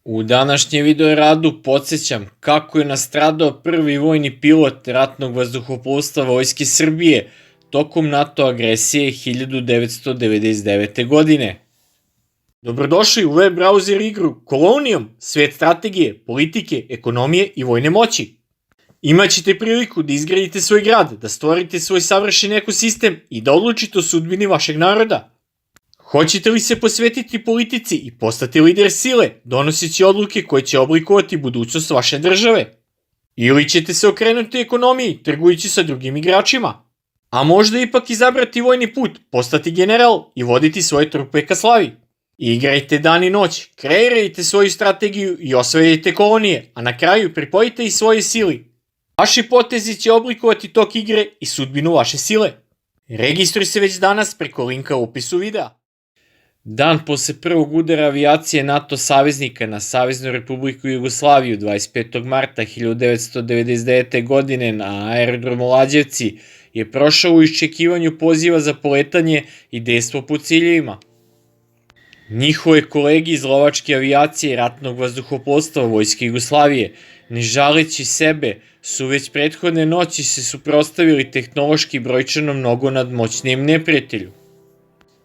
U današnjem video radu podsjećam kako je nastradao prvi vojni pilot ratnog vazduhoplovstva Vojske Srbije tokom NATO agresije 1999. godine. Dobrodošli u web browser igru Colonium, svet strategije, politike, ekonomije i vojne moći. Imaćete priliku da izgradite svoj grad, da stvorite svoj savršen ekosistem i da odlučite o sudbini vašeg naroda. Hoćete li se posvetiti politici i postati lider sile, donoseći odluke koje će oblikovati budućnost vaše države? Ili ćete se okrenuti ekonomiji, trgujući sa drugim igračima? A možda ipak izabrati vojni put, postati general i voditi svoje trupe ka slavi? Igrajte dan i noć, kreirajte svoju strategiju i osvajajte kolonije, a na kraju pripojite i svoje sili. Vaši potezi će oblikovati tok igre i sudbinu vaše sile. Registruj se već danas preko linka u opisu videa. Dan posle prvog udara avijacije NATO saveznika na Saveznu Republiku Jugoslaviju 25. marta 1999. godine na aerodromu Lađevci je prošao u iščekivanju poziva za poletanje i dejstvo po ciljevima. Njihove kolege iz lovačke avijacije ratnog vazduhoplovstva Vojske Jugoslavije, ne žaleći sebe, su već prethodne noći se suprotstavili tehnološki brojčano mnogo nadmoćnijem neprijatelju.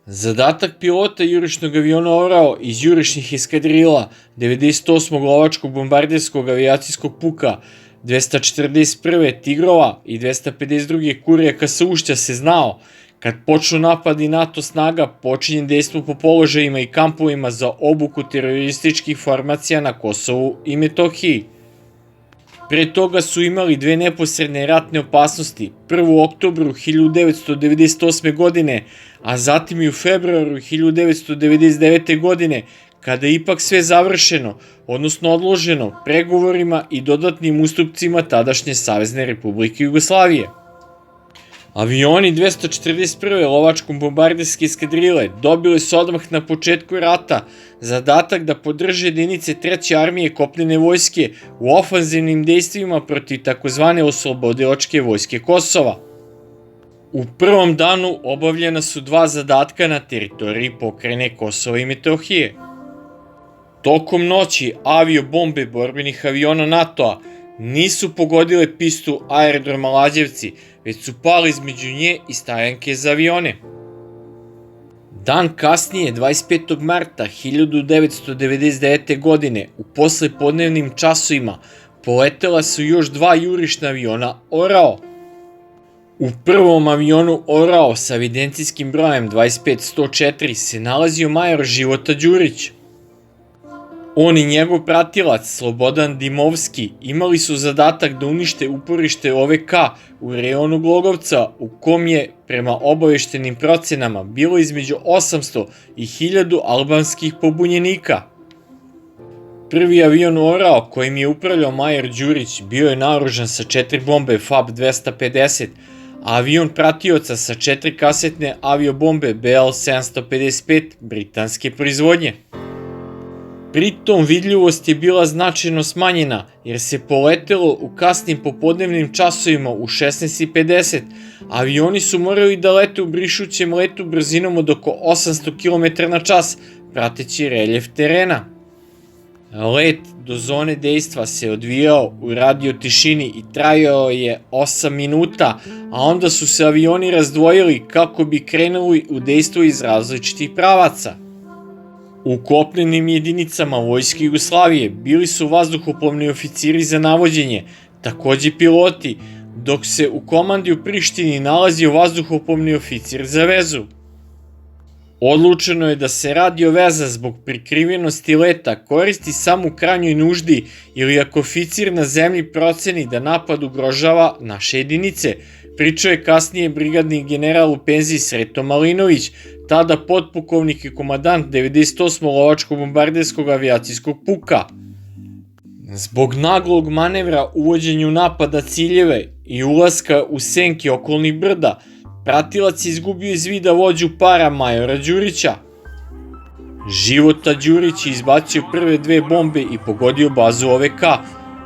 Zadatak pilota jurišnog aviona Orao iz jurišnih eskadrila 98. lovačkog bombarderskog avijacijskog puka 241. Tigrova i 252. Kurijaka sa Ušća se znao, kad počnu napadi NATO snaga, počinje dejstvo po položajima i kampovima za obuku terorističkih formacija na Kosovu i Metohiji. Pre toga su imali dve neposredne ratne opasnosti, prvu u oktobru 1998. godine, a zatim i u februaru 1999. godine, kada je ipak sve završeno, odnosno odloženo pregovorima i dodatnim ustupcima tadašnje Savezne Republike Jugoslavije. Avioni 241. lovačkom bombarderske eskadrile dobili su odmah na početku rata zadatak da podrže jedinice 3. armije kopnene vojske u ofanzivnim dejstvima protiv takozvane oslobodilačke vojske Kosova. U prvom danu obavljena su dva zadatka na teritoriji pokrajine Kosova i Metohije. Tokom noći avio-bombe borbenih aviona NATO-a nisu pogodile pistu aerodroma Lađevci, već su pali između nje i stajanke za avione. Dan kasnije, 25. marta 1999. godine, u poslepodnevnim časovima, poletela su još dva jurišna aviona Orao. U prvom avionu Orao sa evidencijskim brojem 25104 se nalazio major Života Đurić. On i njegov pratilac, Slobodan Dimovski, imali su zadatak da unište uporište OVK u rejonu Glogovca, u kom je, prema obaveštenim procenama, bilo između 800 i 1000 albanskih pobunjenika. Prvi avion Orao, kojim je upravljao major Đurić, bio je naoružan sa 4 bombe FAB-250, a avion pratioca sa 4 kasetne aviobombe BL-755 britanske proizvodnje. Pritom vidljivost je bila značajno smanjena jer se poletelo u kasnim popodnevnim časovima u 16:50, a avioni su morali da lete u brišućem letu brzinom od oko 800 km na čas, prateći reljef terena. Let do zone dejstva se odvijao u radio tišini i trajao je 8 minuta, a onda su se avioni razdvojili kako bi krenuli u dejstvo iz različitih pravaca. U kopnenim jedinicama Vojske Jugoslavije bili su vazduhoplovni oficiri za navođenje, takođe piloti, dok se u komandi u Prištini nalazio vazduhoplovni oficir za vezu. Odlučeno je da se radio veza zbog prikrivenosti leta koristi samo u krajnjoj nuždi ili ako oficir na zemlji proceni da napad ugrožava naše jedinice, pričao je kasnije brigadni general u penziji Sreto Malinović, tada potpukovnik i komadant 98. lovačkog bombarderskog avijacijskog puka. Zbog naglog manevra uvođenju napada ciljeve i ulaska u senke okolnih brda, pratilac je izgubio iz vida vođu para majora Đurića. Života Đurić je izbacio prve dve bombe i pogodio bazu OVK.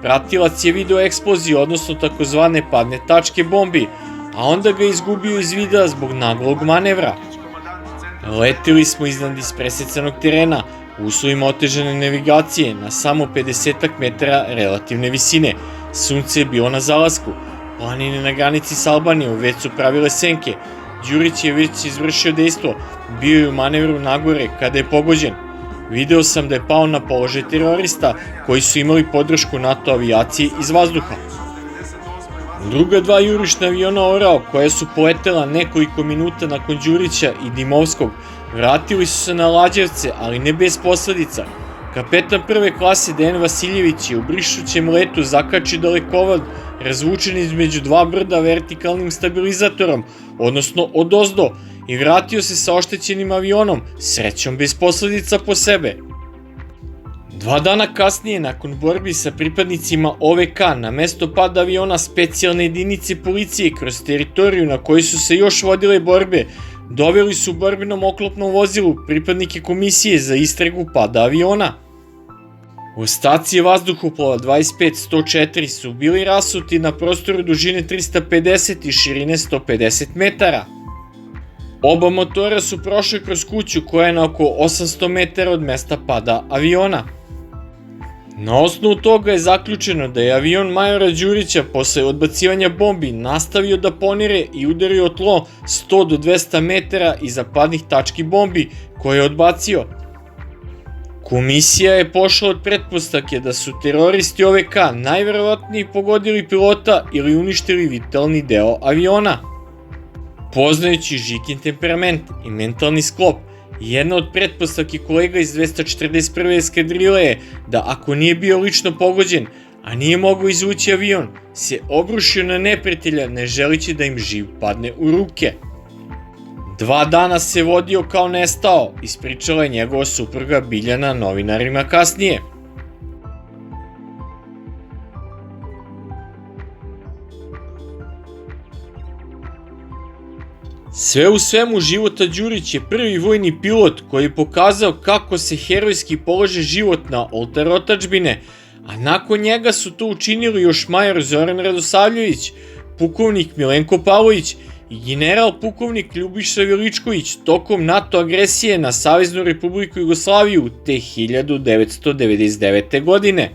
Pratilac je video eksploziju, odnosno takozvane padne tačke bombi, a onda ga izgubio iz vida zbog naglog manevra. Leteli smo iznad ispresecanog terena, u uslovima otežane navigacije na samo 50 metara relativne visine. Sunce je bilo na zalasku, planine na granici s Albanijom već su pravile senke. Đurić je već izvršio dejstvo, bio je u manevru nagore kada je pogođen. Video sam da je pao na položaj terorista koji su imali podršku NATO avijacije iz vazduha. Druga dva jurišna aviona Orao, koja su poletela nekoliko minuta nakon Đurića i Dimovskog, vratili su se na Lađevce, ali ne bez posledica. Kapetan prve klase Dejan Vasiljević je u brišućem letu zakačio dalekovod razvučen između dva brda vertikalnim stabilizatorom, odnosno odozdo, i vratio se sa oštećenim avionom, srećom bez posledica po sebe. 2 dana kasnije, nakon borbi sa pripadnicima OVK na mesto pada aviona specijalne jedinice policije kroz teritoriju na kojoj su se još vodile borbe, doveli su u borbenom oklopnom vozilu pripadnike komisije za istragu pada aviona. Ostaci vazduhoplova 25-104 su bili rasuti na prostoru dužine 350 i širine 150 metara. Oba motora su prošli kroz kuću koja je na oko 800 metara od mesta pada aviona. Na osnovu toga je zaključeno da je avion majora Đurića posle odbacivanja bombi nastavio da ponire i udario o tlo 100 do 200 metara iza padnih tački bombi koje je odbacio. Komisija je pošla od pretpostavke da su teroristi OVK najverovatnije pogodili pilota ili uništili vitalni deo aviona. Poznajući Žikin temperament i mentalni sklop, jedna od pretpostavki kolega iz 241. eskadrile je da ako nije bio lično pogođen, a nije mogao izvući avion, se obrušio na neprijatelja ne želići da im živ padne u ruke. 2 dana se vodio kao nestao, ispričala je njegova supruga Biljana novinarima kasnije. Sve u svemu, Života Đurić je prvi vojni pilot koji je pokazao kako se herojski polaže život na oltar otadžbine, a nakon njega su to učinili još major Zoran Radosavljević, pukovnik Milenko Pavlović i general pukovnik Ljubiša Veličković tokom NATO agresije na Saveznu Republiku Jugoslaviju te 1999. godine.